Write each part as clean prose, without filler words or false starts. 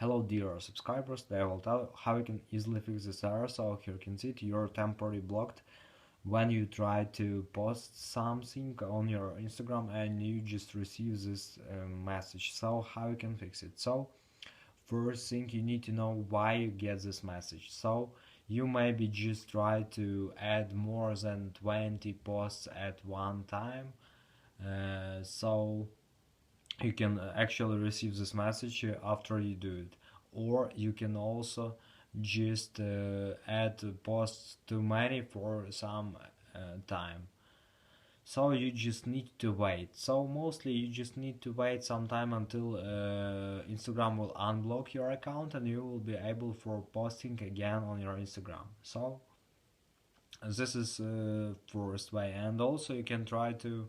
Hello dear subscribers, today I will tell you how you can easily fix this error. So here you can see it, you're temporarily blocked when you try to post something on your Instagram and you just receive this message. So how you can fix it? So first thing, you need to know why you get this message. So you maybe just try to add more than 20 posts at one time. So you can actually receive this message after you do it, or you can also just add posts too many for some time. So you just need to wait. So mostly you just need to wait some time until Instagram will unblock your account and you will be able for posting again on your Instagram. So this is first way, and also you can try to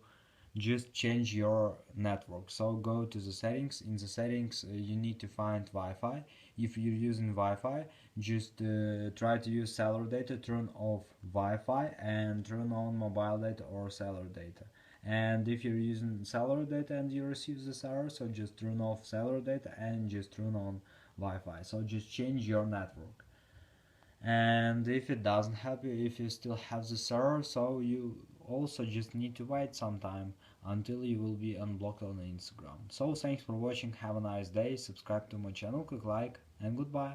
just change your network. So go to the settings. In the settings you need to find Wi-Fi. If you're using Wi-Fi, just try to use cellular data, turn off Wi-Fi and turn on mobile data or cellular data. And if you're using cellular data and you receive this error, so just turn off cellular data and just turn on Wi-Fi. So just change your network. And if it doesn't help you, if you still have the server, so you also just need to wait some time until you will be unblocked on Instagram. So thanks for watching, have a nice day, subscribe to my channel, click like, and goodbye.